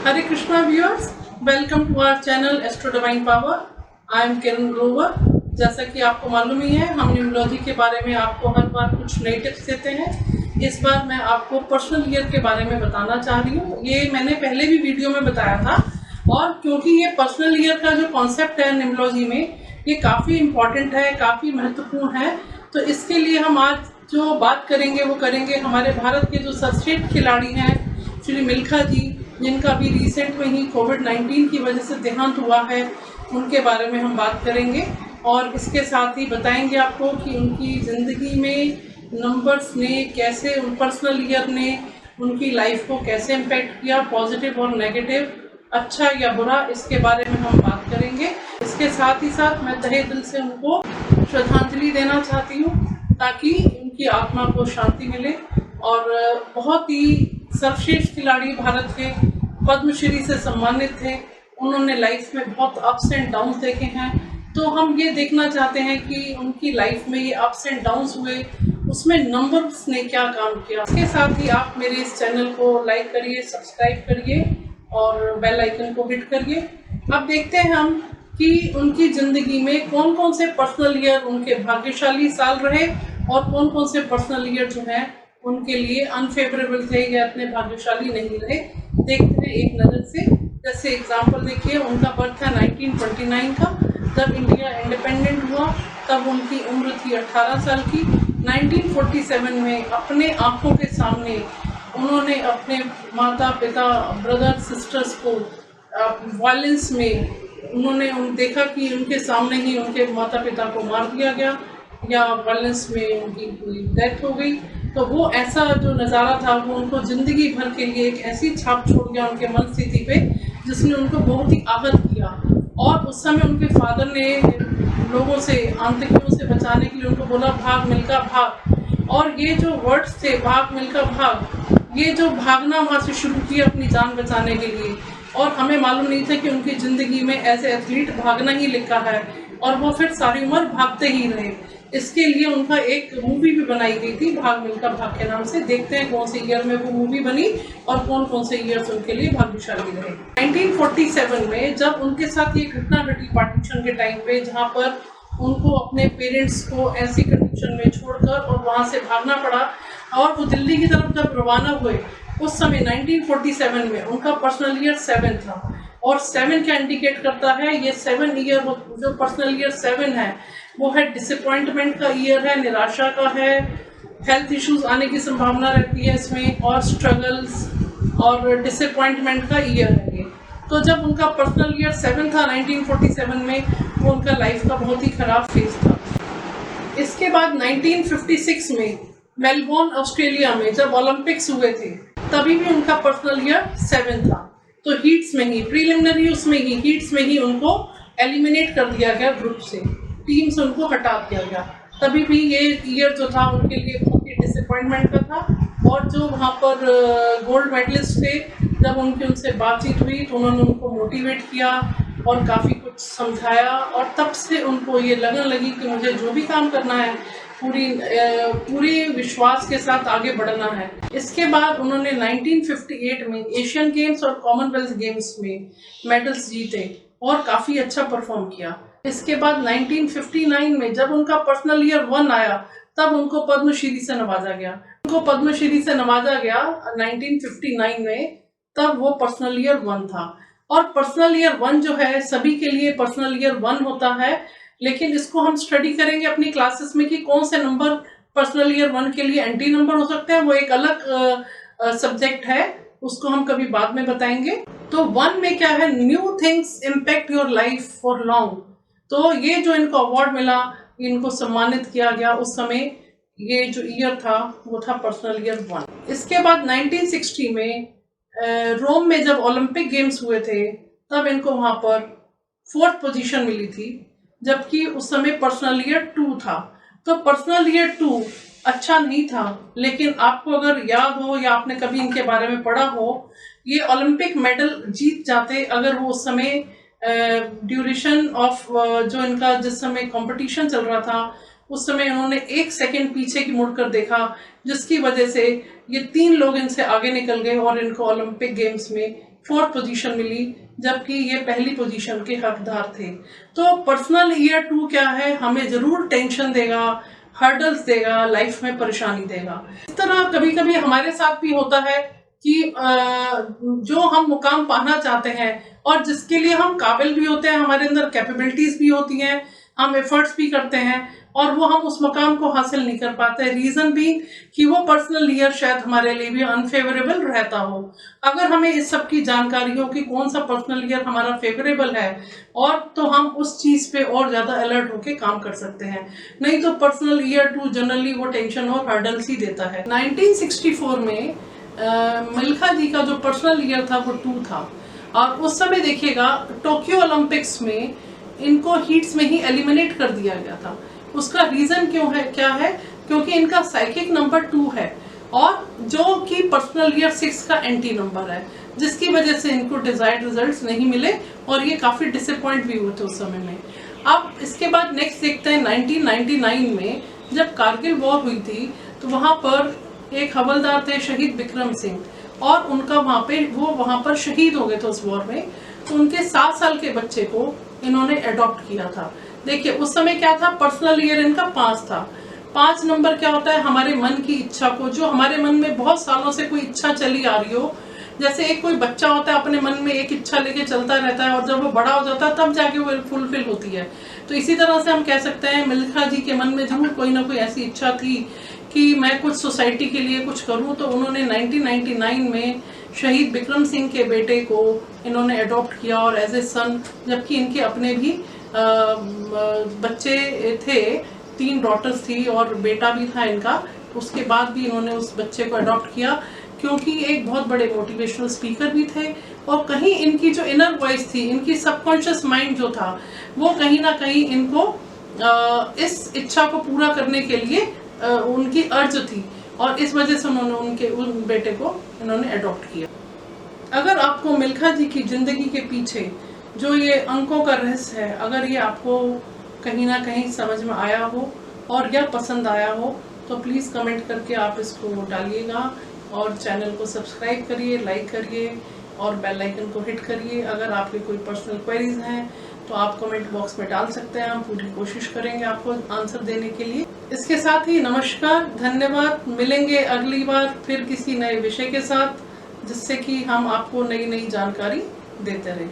Hare Krishna viewers, welcome to our channel Astro Divine Power. I am Kiran Grover. जैसा कि आपको मालूम ही है, हम न्यूमरोलॉजी के बारे में आपको हर बार कुछ नए टिप्स देते हैं। इस बार मैं आपको पर्सनल ईयर के बारे में बताना चाह रही हूँ। ये मैंने पहले भी वीडियो में बताया था, और क्योंकि ये पर्सनल ईयर का जो कॉन्सेप्ट है न्यूमरोलॉजी में, ये काफ़ी इम्पॉर्टेंट है, काफ़ी महत्वपूर्ण है। तो इसके लिए हम आज जो बात करेंगे वो करेंगे हमारे भारत के जो सर्वश्रेष्ठ खिलाड़ी हैं श्री मिल्खा जी, जिनका भी रिसेंट में ही कोविड-19 की वजह से देहांत हुआ है, उनके बारे में हम बात करेंगे। और इसके साथ ही बताएंगे आपको कि उनकी ज़िंदगी में नंबर्स ने कैसे, उन पर्सनल ईयर ने उनकी लाइफ को कैसे इम्पैक्ट किया, पॉजिटिव और नेगेटिव, अच्छा या बुरा, इसके बारे में हम बात करेंगे। इसके साथ ही साथ मैं तहे दिल से उनको श्रद्धांजलि देना चाहती हूँ, ताकि उनकी आत्मा को शांति मिले। और बहुत ही सर्वश्रेष्ठ खिलाड़ी भारत के, पद्मश्री से सम्मानित थे। उन्होंने लाइफ में बहुत अप्स एंड डाउन्स देखे हैं, तो हम ये देखना चाहते हैं कि उनकी लाइफ में ये अप्स एंड डाउन्स हुए, उसमें नंबर्स ने क्या काम किया। इसके साथ ही आप मेरे इस चैनल को लाइक करिए, सब्सक्राइब करिए और बेल आइकन को हिट करिए। अब देखते हैं हम कि उनकी ज़िंदगी में कौन कौन से पर्सनल ईयर उनके भाग्यशाली साल रहे और कौन कौन से पर्सनल ईयर जो हैं उनके लिए अनफेवरेबल थे या इतने भाग्यशाली नहीं रहे। देखते हैं एक नज़र से। जैसे एग्जांपल देखिए, उनका बर्थ है 1929 का। जब इंडिया इंडिपेंडेंट हुआ तब उनकी उम्र थी 18 साल की। 1947 में अपने आँखों के सामने उन्होंने अपने माता पिता, ब्रदर सिस्टर्स को वायलेंस में उन्होंने देखा कि उनके सामने ही उनके माता पिता को मार दिया गया या वायलेंस में उनकी पूरी डेथ हो गई। तो वो ऐसा जो नज़ारा था वो उनको ज़िंदगी भर के लिए एक ऐसी छाप छोड़ गया उनके मन स्थिति पे, जिसने उनको बहुत ही आहत किया। और उस समय उनके फादर ने लोगों से, आतंकियों से बचाने के लिए उनको बोला, भाग मिल्खा भाग। और ये जो वर्ड्स थे, भाग मिल्खा भाग, ये जो भागना वहाँ से शुरू किया अपनी जान बचाने के लिए। और हमें मालूम नहीं था कि उनकी ज़िंदगी में एज ए एथलीट भागना ही लिखा है, और वो फिर सारी उम्र भागते ही रहे। इसके लिए उनका एक मूवी भी बनाई गई थी, भाग मिल्खा भाग के नाम से। देखते हैं कौन से ईयर में वो मूवी बनी और कौन कौन से ईयर्स उनके लिए भाग्यशाली रहे। 1947 में जब उनके साथ ये घटना घटी पार्टीशन के टाइम पे, जहाँ पर उनको अपने पेरेंट्स को ऐसी कंडीशन में छोड़कर और वहाँ से भागना पड़ा, और वो दिल्ली की तरफ जब रवाना हुए, उस समय 1947 में उनका पर्सनल ईयर 7 था। और 7 क्या इंडिकेट करता है? ये 7 ईयर, जो पर्सनल ईयर 7 है, वो है डिसअपॉइंटमेंट का ईयर है, निराशा का है, हेल्थ इश्यूज आने की संभावना रहती है इसमें, और स्ट्रगल्स और डिसअपॉइंटमेंट का ईयर है ये। तो जब उनका पर्सनल ईयर 7 था 1947 में, वो उनका लाइफ का बहुत ही खराब फेज था। इसके बाद 1956 में मेलबोर्न ऑस्ट्रेलिया में जब ओलंपिक्स हुए थे, तभी भी उनका पर्सनल ईयर 7 था। तो हीट्स में ही, प्रीलिमिनरी उसमें ही, हीट्स में ही उनको एलिमिनेट कर दिया गया, ग्रुप से, टीम से उनको हटा दिया गया। तभी भी ये ईयर जो था उनके लिए बहुत ही डिसअपॉइंटमेंट का था। और जो वहाँ पर गोल्ड मेडलिस्ट थे, जब उनसे बातचीत हुई तो उन्होंने उनको मोटिवेट किया और काफ़ी कुछ समझाया, और तब से उनको ये लगन लगी कि मुझे जो भी काम करना है पूरी विश्वास के साथ आगे बढ़ना है। इसके बाद उन्होंने 1958 में एशियन गेम्स और कॉमनवेल्थ गेम्स में मेडल्स जीते और काफ़ी अच्छा परफॉर्म किया। इसके बाद 1959 में जब उनका पर्सनल ईयर 1 आया, तब उनको पद्मश्री से नवाजा गया। उनको पद्मश्री से नवाजा गया 1959 में, तब वो पर्सनल ईयर 1 था। और पर्सनल ईयर 1 जो है, सभी के लिए पर्सनल ईयर 1 होता है, लेकिन इसको हम स्टडी करेंगे अपनी क्लासेस में कि कौन से नंबर पर्सनल ईयर 1 के लिए एंटी नंबर हो सकते हैं। वो एक अलग सब्जेक्ट है, उसको हम कभी बाद में बताएंगे। तो 1 में क्या है? New things impact your life for long. तो ये जो इनको अवार्ड मिला, इनको सम्मानित किया गया, उस समय ये जो ईयर था वो था पर्सनल ईयर 1। इसके बाद 1960 में रोम में जब ओलंपिक गेम्स हुए थे, तब इनको वहाँ पर 4th पोजीशन मिली थी, जबकि उस समय पर्सनल ईयर 2 था। तो पर्सनल ईयर 2 अच्छा नहीं था, लेकिन आपको अगर याद हो या आपने कभी इनके बारे में पढ़ा हो, ये ओलंपिक मेडल जीत जाते अगर वो उस समय ड्यूरेशन ऑफ जो इनका जिस समय कंपटीशन चल रहा था उस समय इन्होंने 1 सेकंड पीछे की मुड़कर देखा, जिसकी वजह से ये 3 लोग इनसे आगे निकल गए और इनको ओलंपिक गेम्स में 4th पोजीशन मिली, जबकि ये पहली पोजीशन के हकदार थे। तो पर्सनल ईयर 2 क्या है, हमें जरूर टेंशन देगा, हर्डल्स देगा, लाइफ में परेशानी देगा। इस तरह कभी कभी हमारे साथ भी होता है कि जो हम मुकाम पाना चाहते हैं और जिसके लिए हम काबिल भी होते हैं, हमारे अंदर कैपेबिलिटीज भी होती हैं, हम एफर्ट्स भी करते हैं और वो हम उस मुकाम को हासिल नहीं कर पाते। रीजन भी कि वो पर्सनल ईयर शायद हमारे लिए भी अनफेवरेबल रहता हो। अगर हमें इस सब की जानकारी हो कि कौन सा पर्सनल ईयर हमारा फेवरेबल है और तो हम उस चीज पे और ज्यादा अलर्ट होके काम कर सकते हैं। नहीं तो पर्सनल ईयर 2 जनरली वो टेंशन और हर्डल्स ही देता है। 1964 में मिल्खा जी का जो पर्सनल ईयर था वो 2 था और उस समय देखिएगा टोक्यो ओलंपिक्स में इनको हीट्स में ही एलिमिनेट कर दिया गया था। उसका रीजन क्यों है, क्या है, क्योंकि इनका साइकिक नंबर 2 है और जो कि पर्सनल ईयर 6 का एंटी नंबर है, जिसकी वजह से इनको डिजायर्ड रिजल्ट्स नहीं मिले और ये काफी डिसअपॉइंट भी हुए थे उस समय में। अब इसके बाद नेक्स्ट देखते हैं 1999 में जब कारगिल वॉर हुई थी तो वहां पर एक हवलदार थे शहीद विक्रम सिंह और उनका वहां पर शहीद हो गए थे उस वॉर में। तो उनके 7 साल के बच्चे को इन्होंने अडॉप्ट किया था। देखिए उस समय क्या था, पर्सनल ईयर इनका 5 था। 5 नंबर क्या होता है, हमारे मन की इच्छा को, जो हमारे मन में बहुत सालों से कोई इच्छा चली आ रही हो, जैसे एक कोई बच्चा होता है अपने मन में एक इच्छा लेके चलता रहता है और जब वो बड़ा हो जाता है तब जाके वो फुलफिल होती है। तो इसी तरह से हम कह सकते हैं मिल्खा जी के मन में जरूर कोई ना कोई ऐसी इच्छा थी कि मैं कुछ सोसाइटी के लिए कुछ करूं। तो उन्होंने 1999 में शहीद विक्रम सिंह के बेटे को इन्होंने अडॉप्ट किया और एज ए सन, जबकि इनके अपने भी बच्चे थे, 3 डॉटर्स थी और बेटा भी था इनका। उसके बाद भी इन्होंने उस बच्चे को अडॉप्ट किया क्योंकि एक बहुत बड़े मोटिवेशनल स्पीकर भी थे और कहीं इनकी जो इनर वॉइस थी, इनकी सबकॉन्शियस माइंड जो था, वो कहीं ना कहीं इनको इस इच्छा को पूरा करने के लिए उनकी अर्ज थी और इस वजह से उन्होंने उन बेटे को इन्होंने अडॉप्ट किया। अगर आपको मिल्खा जी की जिंदगी के पीछे जो ये अंकों का रहस्य है, अगर ये आपको कहीं ना कहीं समझ में आया हो और या पसंद आया हो तो प्लीज़ कमेंट करके आप इसको डालिएगा और चैनल को सब्सक्राइब करिए, लाइक करिए और बेल आइकन को हिट करिए। अगर आपके कोई पर्सनल क्वेरीज हैं तो आप कमेंट बॉक्स में डाल सकते हैं, हम पूरी कोशिश करेंगे आपको आंसर देने के लिए। इसके साथ ही नमस्कार, धन्यवाद। मिलेंगे अगली बार फिर किसी नए विषय के साथ, जिससे कि हम आपको नई नई जानकारी देते रहें।